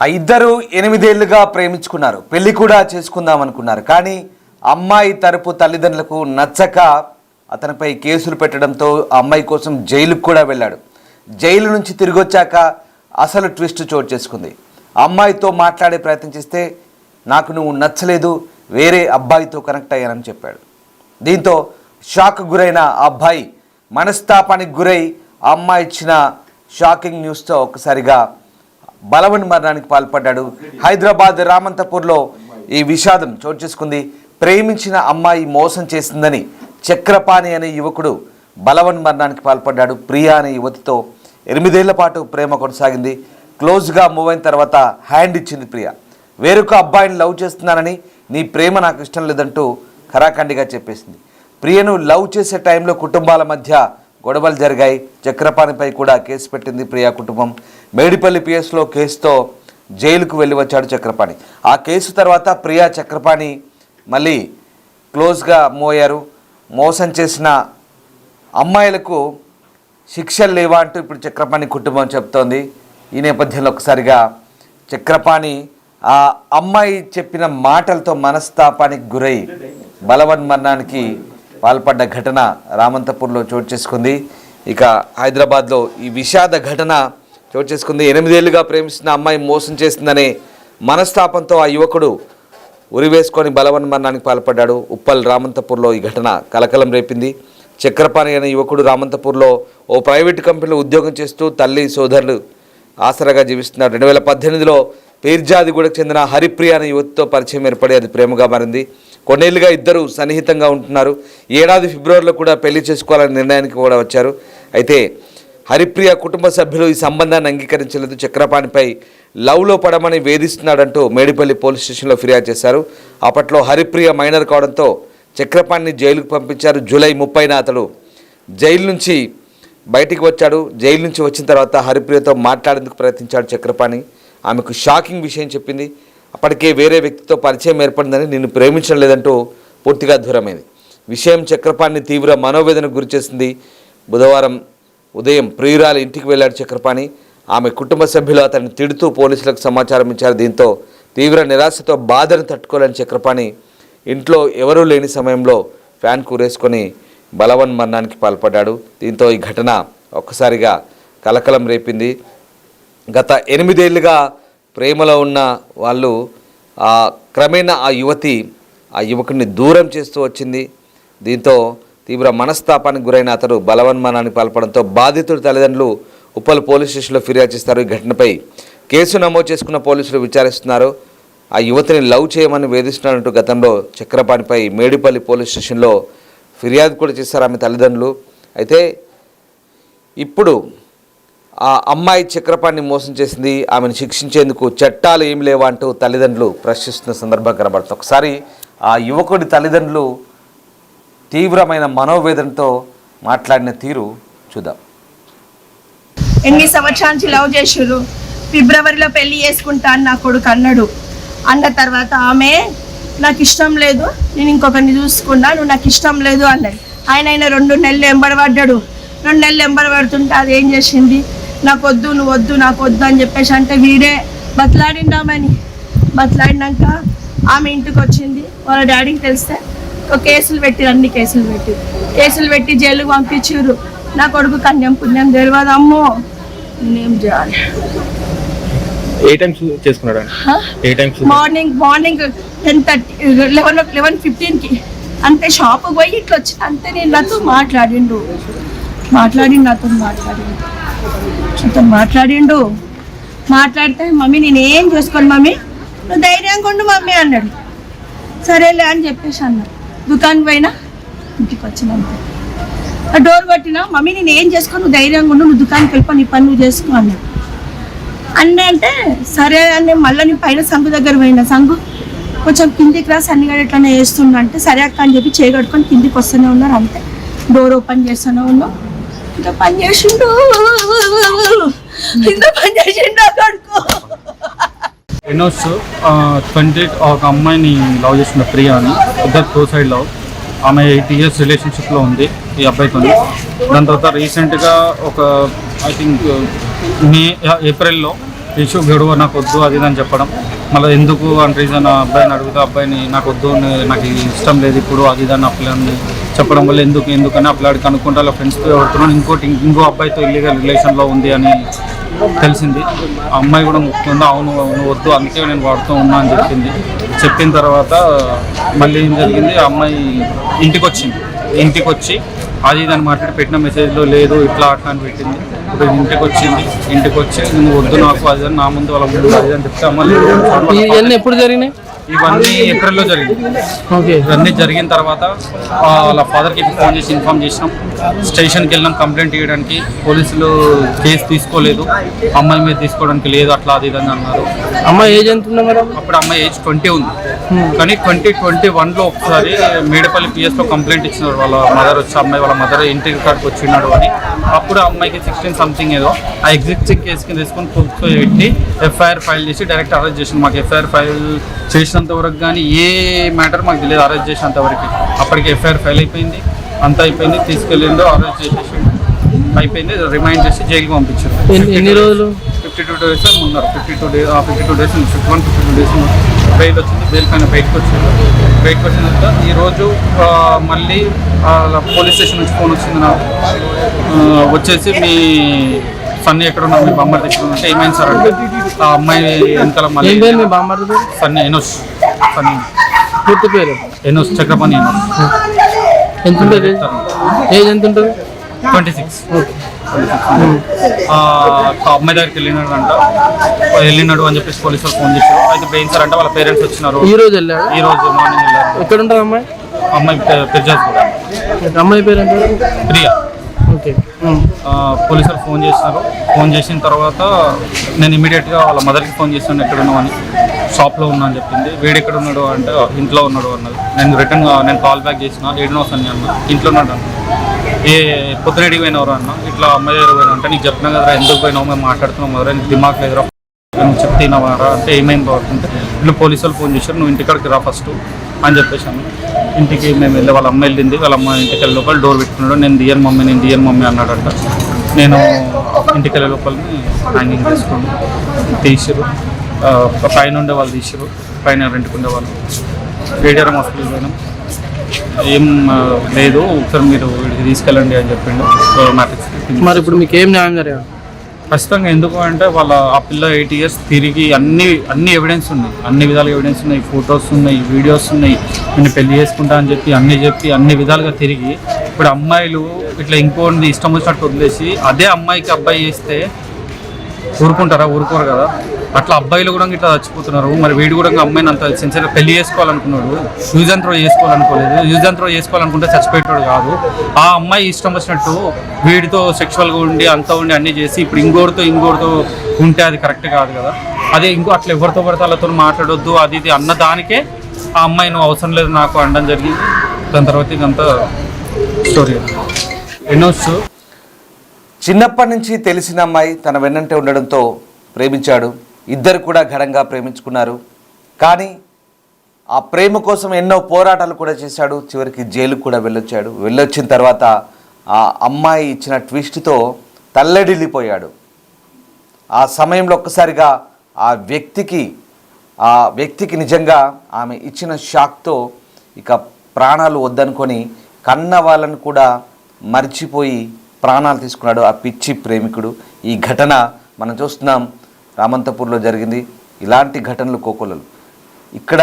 ఆ ఇద్దరు 8 ఏళ్లుగా ప్రేమించుకున్నారు, పెళ్లి కూడా చేసుకుందాం అనుకున్నారు. కానీ అమ్మాయి తరపు తల్లిదండ్రులకు నచ్చక అతనిపై కేసులు పెట్టడంతో ఆ అమ్మాయి కోసం జైలుకు కూడా వెళ్ళాడు. జైలు నుంచి తిరిగి వచ్చాక అసలు ట్విస్ట్ చోటు చేసుకుంది. అమ్మాయితో మాట్లాడే ప్రయత్నం చేస్తే నాకు నువ్వు నచ్చలేదు, వేరే అబ్బాయితో కనెక్ట్ అయ్యానని చెప్పాడు. దీంతో షాక్ గురైన ఆ అబ్బాయి మనస్తాపానికి గురై ఆ అమ్మాయి ఇచ్చిన షాకింగ్ న్యూస్తో ఒక్కసారిగా బలవన్ మరణానికి పాల్పడ్డాడు. హైదరాబాద్ రామంతపూర్లో ఈ విషాదం చోటు చేసుకుంది. ప్రేమించిన అమ్మాయి మోసం చేసిందని చక్రపాణి అనే యువకుడు బలవన్ మరణానికి పాల్పడ్డాడు. ప్రియా అనే యువతితో 8 ఏళ్ల పాటు ప్రేమ కొనసాగింది. క్లోజ్గా మూవ్ అయిన తర్వాత హ్యాండ్ ఇచ్చింది ప్రియా. వేరొక అబ్బాయిని లవ్ చేస్తున్నానని, నీ ప్రేమ నాకు ఇష్టం లేదంటూ ఖరాఖండిగా చెప్పేసింది. ప్రియను లవ్ చేసే టైంలో కుటుంబాల మధ్య గొడవలు జరిగాయి. చక్రపాణిపై కూడా కేసు పెట్టింది ప్రియా కుటుంబం. మేడిపల్లి పిఎస్లో కేసుతో జైలుకు వెళ్ళి వచ్చాడు చక్రపాణి. ఆ కేసు తర్వాత ప్రియా చక్రపాణి మళ్ళీ క్లోజ్గా మూవ్ అయ్యారు. మోసం చేసిన అమ్మాయిలకు శిక్షలు లేవా అంటూ ఇప్పుడు చక్రపాణి కుటుంబం చెప్తోంది. ఈ నేపథ్యంలో ఒకసారిగా చక్రపాణి ఆ అమ్మాయి చెప్పిన మాటలతో మనస్తాపానికి గురై బలవన్ మరణానికి పాల్పడ్డ ఘటన రామంతపూర్లో చోటు చేసుకుంది. ఇక హైదరాబాద్లో ఈ విషాద ఘటన చోటు చేసుకుంది. 8 ఏళ్లుగా ప్రేమిస్తున్న అమ్మాయి మోసం చేసిందనే మనస్తాపంతో ఆ యువకుడు ఉరివేసుకొని బలవన్ మరణానికి పాల్పడ్డాడు. ఉప్పల్ రామంతపూర్లో ఈ ఘటన కలకలం రేపింది. చక్రపాణి అనే యువకుడు రామంతపూర్లో ఓ ప్రైవేటు కంపెనీలో ఉద్యోగం చేస్తూ తల్లి సోదరులు ఆసరాగా జీవిస్తున్నాడు. 2018లో పీర్జాదిగూడకు చెందిన హరిప్రియ అనే యువతితో పరిచయం ఏర్పడి అది ప్రేమగా మారింది. కొన్నేళ్లుగా ఇద్దరు సన్నిహితంగా ఉంటున్నారు. ఏడాది ఫిబ్రవరిలో కూడా పెళ్లి చేసుకోవాలనే నిర్ణయానికి కూడా వచ్చారు. అయితే హరిప్రియ కుటుంబ సభ్యులు ఈ సంబంధాన్ని అంగీకరించలేదు. చక్రపాణిపై లవ్లో పడమని వేధిస్తున్నాడంటూ మేడిపల్లి పోలీస్ స్టేషన్లో ఫిర్యాదు చేశారు. అప్పట్లో హరిప్రియ మైనర్ కావడంతో చక్రపాణిని జైలుకు పంపించారు. జూలై 30న అతడు జైలు నుంచి బయటికి వచ్చాడు. జైలు నుంచి వచ్చిన తర్వాత హరిప్రియతో మాట్లాడేందుకు ప్రయత్నించాడు చక్రపాణి. ఆమెకు షాకింగ్ విషయం చెప్పింది. అప్పటికే వేరే వ్యక్తితో పరిచయం ఏర్పడిందని నిన్ను ప్రేమించడం లేదంటూ పూర్తిగా దూరమైంది. విషయం చక్రపాణిని తీవ్ర మనోవేదనకు గురిచేసింది. బుధవారం ఉదయం ప్రియురాలి ఇంటికి వెళ్ళాడు చక్రపాణి. ఆమె కుటుంబ సభ్యులు అతన్ని తిడుతూ పోలీసులకు సమాచారం ఇచ్చారు. దీంతో తీవ్ర నిరాశతో బాధను తట్టుకోలేని చక్రపాణి ఇంట్లో ఎవరూ లేని సమయంలో ఫ్యాన్ కూరేసుకొని బలవన్ మరణానికి పాల్పడ్డాడు. దీంతో ఈ ఘటన ఒక్కసారిగా కలకలం రేపింది. గత 8 ఏళ్లుగా ప్రేమలో ఉన్న వాళ్ళు క్రమేణా ఆ యువతి ఆ యువకుడిని దూరం చేస్తూ వచ్చింది. దీంతో తీవ్ర మనస్తాపానికి గురైన అతడు బలవన్ మరణానికి పాల్పడంతో బాధితుడి తల్లిదండ్రులు ఉప్పల్ పోలీస్ స్టేషన్లో ఫిర్యాదు చేస్తారు. ఈ ఘటనపై కేసు నమోదు చేసుకున్న పోలీసులు విచారిస్తున్నారు. ఆ యువతిని లవ్ చేయమని వేధిస్తున్నాడంటూ గతంలో చక్రపాణిపై మేడిపల్లి పోలీస్ స్టేషన్లో ఫిర్యాదు కూడా చేశారు ఆమె తల్లిదండ్రులు. అయితే ఇప్పుడు ఆ అమ్మాయి చక్రపాణిని మోసం చేసింది, ఆమెను శిక్షించేందుకు చట్టాలు ఏం లేవా అంటూ తల్లిదండ్రులు ప్రశ్నిస్తున్న సందర్భం కనబడుతుంది. ఒకసారి ఆ యువకుడి తల్లిదండ్రులు తీవ్రమైన మనోవేదనతో మాట్లాడిన తీరు చూద్దాం. 8 సంవత్సరాల నుంచి లవ్ చేసారు. ఫిబ్రవరిలో పెళ్లి చేసుకుంటా అని నా కొడుకు అన్న తర్వాత ఆమె నాకు ఇష్టం లేదు, నేను ఇంకొకరిని చూసుకున్నా, నువ్వు నాకు ఇష్టం లేదు అన్నది. ఆయన 2 నెలలు ఎంబడబడ్డాడు. 2 నెలలు ఎంబడబడుతుంటే అది ఏం చేసింది, నాకు వద్దు, నువ్వు వద్దు, నాకు వద్దు అని చెప్పేసి అంటే వీడే బతలాడిండామని. బతలాడినాక ఆమె ఇంటికి వచ్చింది. వాళ్ళ డాడీకి తెలిస్తే కేసులు పెట్టి అన్ని కేసులు పెట్టి జైలుకు పంపించారు. నా కొడుకు కన్యం పుణ్యం తెలియదు. అమ్మో నేనేం చేయాలి. మార్నింగ్ 10:30 11:15కి అంతే షాప్కి పోయి ఇట్లా వచ్చి అంతే. నేను నాతో మాట్లాడిండు. మాట్లాడితే మమ్మీ నేనేం చేసుకోను మమ్మీ, నువ్వు ధైర్యంగా ఉండు మమ్మీ అన్నాడు. సరేలే అని చెప్పేసి అన్నాడు. దుకాణం పోయినా ఇంటికి వచ్చినంతే డోర్ కొట్టినా, మమ్మీ నేను ఏం చేసుకో, నువ్వు ధైర్యంగా ఉండు, నువ్వు దుకాణానికి వెళ్ళిపో, నీ పని నువ్వు చేసుకో అన్నాడు. అంటే సరే అని మళ్ళీ నేను పైన సంగు దగ్గర పోయినా. సంగు కొంచెం కిందికి రా, సన్నిగడ ఎట్లనే వేస్తున్నా అంటే సరే అక్క అని చెప్పి చేయగట్టుకొని కిందికి వస్తూనే ఉన్నారు. అంతే డోర్ ఓపెన్ చేస్తూనే ఉన్నాం. ఇంత పని చేసిండు కొడుకు. ఎన్నోస్ 28 ఒక అమ్మాయిని లవ్ చేసిన ప్రియా అని, ఇద్దరు టూ సైడ్ లవ్. ఆమె 8 years రిలేషన్షిప్లో ఉంది ఈ అబ్బాయితో. దాని తర్వాత రీసెంట్గా ఒక ఐ థింక్ ఏప్రిల్లో ఇష్యూ గడువు నాకు వద్దు అది అని చెప్పడం, మళ్ళీ ఎందుకు అని రీజన్ అబ్బాయిని అడుగుతా, అబ్బాయిని నాకు వద్దు నాకు ఇష్టం లేదు ఇప్పుడు అది ఇదని అప్లని చెప్పడం వల్ల ఎందుకని అప్లాడికి అనుకుంటా వాళ్ళ ఫ్రెండ్స్తో ఎవరుతున్నాను ఇంకో అబ్బాయితో ఇల్లీగల్ రిలేషన్లో ఉంది అని తెలిసింది. ఆ అమ్మాయి కూడా ముఖ్యంగా అవును వద్దు అందుకే నేను వాడుతూ ఉన్నా అని చెప్పిన తర్వాత మళ్ళీ ఏం జరిగింది, ఆ అమ్మాయి ఇంటికి వచ్చి అది దాన్ని మాట్లాడి పెట్టిన మెసేజ్లో లేదు ఇట్లా అట్లా అని పెట్టింది. ఇప్పుడు ఇంటికి వచ్చి నువ్వు వద్దు నాకు అది నా ముందు వాళ్ళ ముందు అది అని చెప్తే అమ్మ లేదు. ఎప్పుడు జరిగినాయి? ఇవన్నీ ఏప్రిల్లో జరిగింది. ఓకే. ఇవన్నీ జరిగిన తర్వాత వాళ్ళ ఫాదర్కి ఫోన్ చేసి ఇన్ఫామ్ చేసినాం. స్టేషన్కి వెళ్ళినాం కంప్లైంట్ ఇవ్వడానికి. పోలీసులు కేసు తీసుకోలేదు, అమ్మాయి మీద తీసుకోవడానికి లేదు అట్లా అది ఇదని అన్నారు. అమ్మాయి ఏజ్ ఎంత ఉందా మేడం? అప్పుడు అమ్మాయి ఏజ్ 20 ఉంది. కానీ 2021లో ఒకసారి మేడపల్లి పిఎస్లో కంప్లైంట్ ఇచ్చినారు వాళ్ళ మదర్ వచ్చి, అమ్మాయి వాళ్ళ మదర్ ఇంటి కాడికి వచ్చినాడు అని. అప్పుడు అమ్మాయికి 16 సంథింగ్ ఏదో ఆ ఎగ్జిస్టింగ్ కేసు కింద తీసుకొని కోర్టులో పెట్టి ఎఫ్ఐఆర్ ఫైల్ చేసి డైరెక్ట్ అరెస్ట్ చేసింది. మాకు ఎఫ్ఐఆర్ ఫైల్ చేసినంత వరకు కానీ ఏ మ్యాటర్ మాకు తెలియదు. అరెస్ట్ చేసినంత వరకు అప్పటికి ఎఫ్ఐఆర్ ఫైల్ అయిపోయింది, అంతా అయిపోయింది, తీసుకెళ్ళిండు, అరెస్ట్ చేసేసి అయిపోయింది, రిమైండ్ చేసి జైలుకి పంపించారు. ఎన్ని రోజులు? 52 days ఉన్నారు. 52 days 51 52 days బెయిల్ వచ్చింది. బెయిల్ పైన బయటకు వచ్చిన తర్వాత ఈరోజు మళ్ళీ పోలీస్ స్టేషన్ నుంచి ఫోన్ వచ్చింది నాకు, వచ్చేసి మీ సన్నీ ఎక్కడ ఉన్నారు, మీ బామ్మర్ది ఎక్కడ ఉంటే ఏమైంది సార్ అంటే ఆ అమ్మాయి వెనకాల మళ్ళీ సన్నీ సన్నీ పూర్తి పేరు ఎనోస్ చక్రపాణి ఎంత ఉంటుంది? ఏజ్ ఎంత ఉంటుంది? 26. అమ్మాయి దగ్గరికి వెళ్ళినాడు అని చెప్పేసి పోలీసులు ఫోన్ చేశారు. అయితే బ్రెయిన్ సార్ అంటే వాళ్ళ పేరెంట్స్ వచ్చినారు. ఈ రోజు మార్నింగ్ వెళ్ళారు. ఎక్కడ ఉంటుంది అమ్మాయి? అమ్మాయి పెర్జాస్ కూడా. అమ్మాయి పేరు అంటే ప్రియా. ఓకే. పోలీసులు ఫోన్ చేసినారు. ఫోన్ చేసిన తర్వాత నేను ఇమీడియట్గా వాళ్ళ మదర్కి ఫోన్ చేశాను ఎక్కడ ఉన్నామని. షాప్లో ఉన్నా అని చెప్పింది. వీడు ఎక్కడ ఉన్నాడు అంటే ఇంట్లో ఉన్నాడు అన్నది. నేను కాల్ బ్యాక్ చేసిన ఏడునోస్ అని అన్న, ఇంట్లో ఉన్నాడు అన్న. పొద్దునడికి పోయినవరు అన్న, ఇట్లా అమ్మాయి దగ్గర పోయినా అంటే నీకు చెప్పినా కదరా ఎందుకు పోయినావు, మేము మాట్లాడుతున్నాం కదరా, నీకు దిమాగ్ లేదురా, నువ్వు చెప్తున్నావారా అంటే ఏమైంది అంటే ఇట్లా పోలీసులు ఫోన్ చేశారు, నువ్వు ఇంటికాడికి రా ఫస్ట్ అని చెప్పేసాను. ఇంటికి మేము వెళ్ళి వాళ్ళ అమ్మ వెళ్ళింది. వాళ్ళ అమ్మ ఇంటికి వెళ్ళే లోపల డోర్ పెట్టుకున్నాడు. నేను దియన్ మమ్మీ అన్నాడంట. నేను ఇంటికి వెళ్ళే లోపలని హ్యాంగింగ్ చేసుకుని తీసిరు. పైన ఉండే వాళ్ళు తీసిరు, పైన రెంట్కి ఉండే వాళ్ళు. రేడియరం హాస్పిటల్ పోయినాం, ఏం లేదు ఒకసారి మీరు వీడికి తీసుకెళ్ళండి అని చెప్పిండు. మరి ఇప్పుడు మీకు ఏం న్యాయం జరిగింది? ఖచ్చితంగా ఎందుకు అంటే ఆ పిల్ల 8 years తిరిగి అన్ని ఎవిడెన్స్ ఉన్నాయి, అన్ని విధాలుగా ఎవిడెన్స్ ఉన్నాయి, ఫొటోస్ ఉన్నాయి, వీడియోస్ ఉన్నాయి. నేను పెళ్లి చేసుకుంటా అని చెప్పి అన్ని విధాలుగా తిరిగి ఇప్పుడు అమ్మాయిలు ఇట్లా ఇంకోటి ఇష్టం వచ్చినట్టు వదిలేసి అదే అమ్మాయికి అబ్బాయి చేస్తే ఊరుకోరు కదా. అట్లా అబ్బాయిలు కూడా ఇట్లా చచ్చిపోతున్నారు. మరి వీడు కూడా అమ్మాయిని అంత సిన్సియర్గా పెళ్లి చేసుకోవాలనుకున్నాడు, యూజ్ అండ్ త్రో చేసుకోవాలనుకోలేదు. యూజ్ అండ్ త్రో చేసుకోవాలనుకుంటే చచ్చిపోయేటాడు కాదు. ఆ అమ్మాయి ఇష్టం వచ్చినట్టు వీడితో సెక్షువల్గా ఉండి అంతా ఉండి అన్నీ చేసి ఇప్పుడు ఇంకోరితో ఉంటే అది కరెక్ట్ కాదు కదా. అదే అట్లా ఎవరితో పడితే వాళ్ళతో మాట్లాడొద్దు అది ఇది అన్న దానికే ఆ అమ్మాయి నువ్వు అవసరం లేదు నాకు అనడం జరిగింది. దాని తర్వాత ఇదంతా స్టోరీ. ఎన్నోస్ చిన్నప్పటి నుంచి తెలిసిన అమ్మాయి తన వెన్నంటే ఉండడంతో ప్రేమించాడు. ఇద్దరు కూడా ఘనంగా ప్రేమించుకున్నారు. కానీ ఆ ప్రేమ కోసం ఎన్నో పోరాటాలు కూడా చేశాడు. చివరికి జైలుకు కూడా వెళ్ళొచ్చిన తర్వాత ఆ అమ్మాయి ఇచ్చిన ట్విస్ట్తో తల్లడిల్లిపోయాడు. ఆ సమయంలో ఒక్కసారిగా ఆ వ్యక్తికి నిజంగా ఆమె ఇచ్చిన షాక్తో ఇక ప్రాణాలు వద్దనుకొని కన్న వాళ్ళను కూడా మర్చిపోయి ప్రాణాలు తీసుకున్నాడు ఆ పిచ్చి ప్రేమికుడు. ఈ ఘటన మనం చూస్తున్నాం, రామంతపూర్లో జరిగింది. ఇలాంటి ఘటనలు కోకొల్లలు. ఇక్కడ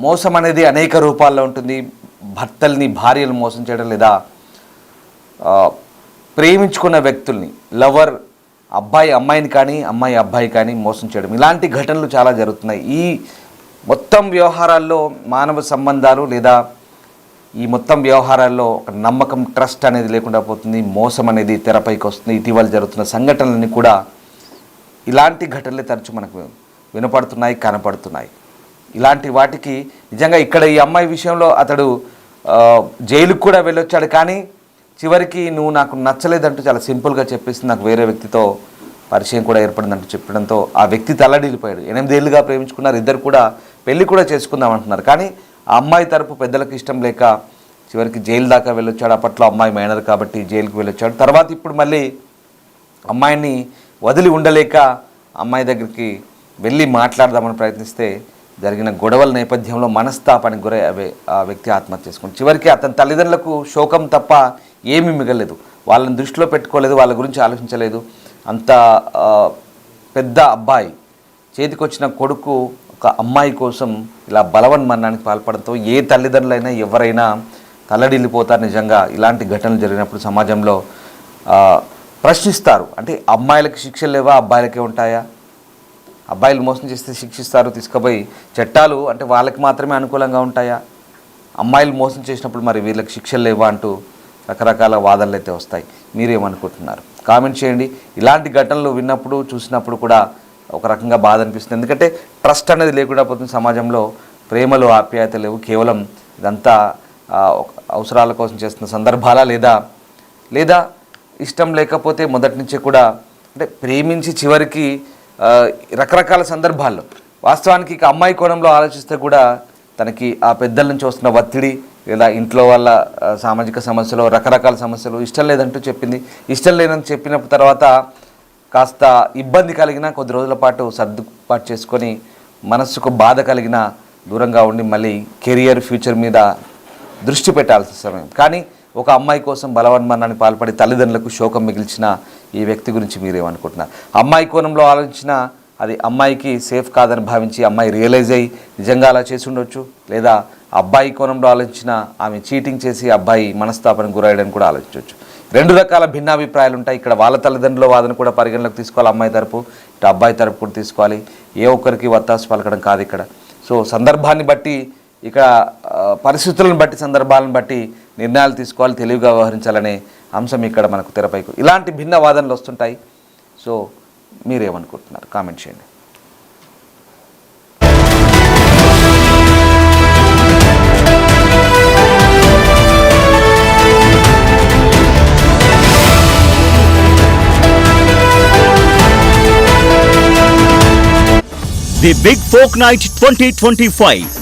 మోసం అనేది అనేక రూపాల్లో ఉంటుంది. భర్తల్ని భార్యలు మోసం చేయడం, లేదా ప్రేమించుకున్న వ్యక్తుల్ని లవర్ అమ్మాయిని కానీ అమ్మాయి అబ్బాయి కానీ మోసం చేయడం, ఇలాంటి ఘటనలు చాలా జరుగుతున్నాయి. ఈ మొత్తం వ్యవహారాల్లో మానవ సంబంధాలు లేదా ఈ మొత్తం వ్యవహారాల్లో ఒక నమ్మకం, ట్రస్ట్ అనేది లేకుండా పోతుంది. మోసం అనేది తెరపైకి వస్తుంది. ఇటీవల జరుగుతున్న సంఘటనలన్నీ కూడా ఇలాంటి ఘటనలే తరచు మనకు వినపడుతున్నాయి, కనపడుతున్నాయి. ఇలాంటి వాటికి నిజంగా ఇక్కడ ఈ అమ్మాయి విషయంలో అతడు జైలుకు కూడా వెళ్ళొచ్చాడు. కానీ చివరికి నువ్వు నాకు నచ్చలేదంటూ చాలా సింపుల్గా చెప్పేసి నాకు వేరే వ్యక్తితో పరిచయం కూడా ఏర్పడిందంటూ చెప్పడంతో ఆ వ్యక్తి తల్లడిల్లిపోయాడు. 8 ఏళ్ళుగా ప్రేమించుకున్నారు. ఇద్దరు కూడా పెళ్లి కూడా చేసుకుందాం అంటున్నారు. కానీ ఆ అమ్మాయి తరపు పెద్దలకు ఇష్టం లేక చివరికి జైలు దాకా వెళ్ళొచ్చాడు. అప్పట్లో అమ్మాయి మైనర్ కాబట్టి జైలుకు వెళ్ళొచ్చాడు. తర్వాత ఇప్పుడు మళ్ళీ అమ్మాయిని వదిలి ఉండలేక అమ్మాయి దగ్గరికి వెళ్ళి మాట్లాడదామని ప్రయత్నిస్తే జరిగిన గొడవల నేపథ్యంలో మనస్తాపానికి గురై ఆ వ్యక్తి ఆత్మహత్య చేసుకుంది. చివరికి అతని తల్లిదండ్రులకు శోకం తప్ప ఏమీ మిగలేదు. వాళ్ళని దృష్టిలో పెట్టుకోలేదు, వాళ్ళ గురించి ఆలోచించలేదు. అంత పెద్ద అబ్బాయి చేతికొచ్చిన కొడుకు ఒక అమ్మాయి కోసం ఇలా బలవన్మరణానికి పాల్పడంతో ఏ తల్లిదండ్రులైనా ఎవరైనా తల్లడిల్లిపోతారు. నిజంగా ఇలాంటి ఘటనలు జరిగినప్పుడు సమాజంలో ప్రశ్నిస్తారు. అంటే అమ్మాయిలకు శిక్షలు లేవా, అబ్బాయిలకే ఉంటాయా? అబ్బాయిలు మోసం చేస్తే శిక్షిస్తారు, తీసుకుపోయి చట్టాలు అంటే వాళ్ళకి మాత్రమే అనుకూలంగా ఉంటాయా? అమ్మాయిలు మోసం చేసినప్పుడు మరి వీళ్ళకి శిక్షలు లేవా అంటూ రకరకాల వాదనలు అయితే వస్తాయి. మీరేమనుకుంటున్నారు? కామెంట్ చేయండి. ఇలాంటి ఘటనలు విన్నప్పుడు చూసినప్పుడు కూడా ఒక రకంగా బాధ అనిపిస్తుంది. ఎందుకంటే ట్రస్ట్ అనేది లేకుండా పోతుంది సమాజంలో. ప్రేమలు, ఆప్యాయత లేవు. కేవలం ఇదంతా అవసరాల కోసం చేస్తున్న సందర్భాలా లేదా ఇష్టం లేకపోతే మొదటి నుంచే కూడా అంటే ప్రేమించి చివరికి రకరకాల సందర్భాల్లో వాస్తవానికి ఇక అమ్మాయి కోణంలో ఆలోచిస్తే కూడా తనకి ఆ పెద్దల నుంచి వస్తున్న ఒత్తిడి లేదా ఇంట్లో వాళ్ళ సామాజిక సమస్యలు, రకరకాల సమస్యలు ఇష్టం లేదంటూ చెప్పింది. ఇష్టం లేదని చెప్పిన తర్వాత కాస్త ఇబ్బంది కలిగిన కొద్ది రోజుల పాటు సర్దుబాటు చేసుకొని మనస్సుకు బాధ కలిగిన దూరంగా ఉండి మళ్ళీ కెరియర్, ఫ్యూచర్ మీద దృష్టి పెట్టాల్సిన సమయం. కానీ ఒక అమ్మాయి కోసం బలవన్మరణానికి పాల్పడి తల్లిదండ్రులకు శోకం మిగిల్చిన ఈ వ్యక్తి గురించి మీరేమనుకుంటున్నారు? అమ్మాయి కోణంలో ఆలోచించిన అది అమ్మాయికి సేఫ్ కాదని భావించి అమ్మాయి రియలైజ్ అయ్యి నిజంగా అలా చేసి ఉండొచ్చు. లేదా అబ్బాయి కోణంలో ఆలోచించిన ఆమె చీటింగ్ చేసి అబ్బాయి మనస్తాపానికి గురయ్యడానికి కూడా ఆలోచించవచ్చు. రెండు రకాల భిన్నాభిప్రాయాలు ఉంటాయి. ఇక్కడ వాళ్ళ తల్లిదండ్రుల వాదన కూడా పరిగణలోకి తీసుకోవాలి అమ్మాయి తరపు, ఇటు అబ్బాయి తరపు కూడా తీసుకోవాలి. ఏ ఒక్కరికి వత్తాసు పలకడం కాదు ఇక్కడ. సో సందర్భాన్ని బట్టి, ఇక్కడ పరిస్థితులను బట్టి, సందర్భాలను బట్టి నిర్ణయాలు తీసుకోవాలి, తెలివిగా వ్యవహరించాలనే అంశం ఇక్కడ మనకు తెరపైకు. ఇలాంటి భిన్న వాదనలు వస్తుంటాయి. సో మీరేమనుకుంటున్నారు? కామెంట్ చేయండి. The Big Folk Night 2025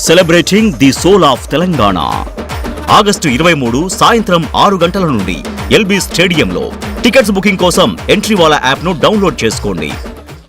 celebrating the soul of Telangana. August 23 సాయంత్రం 6 గంటల నుండి ఎల్బీ స్టేడియంలో. టికెట్స్ బుకింగ్ కోసం ఎంట్రీ వాలా యాప్ను డౌన్లోడ్ చేసుకోండి.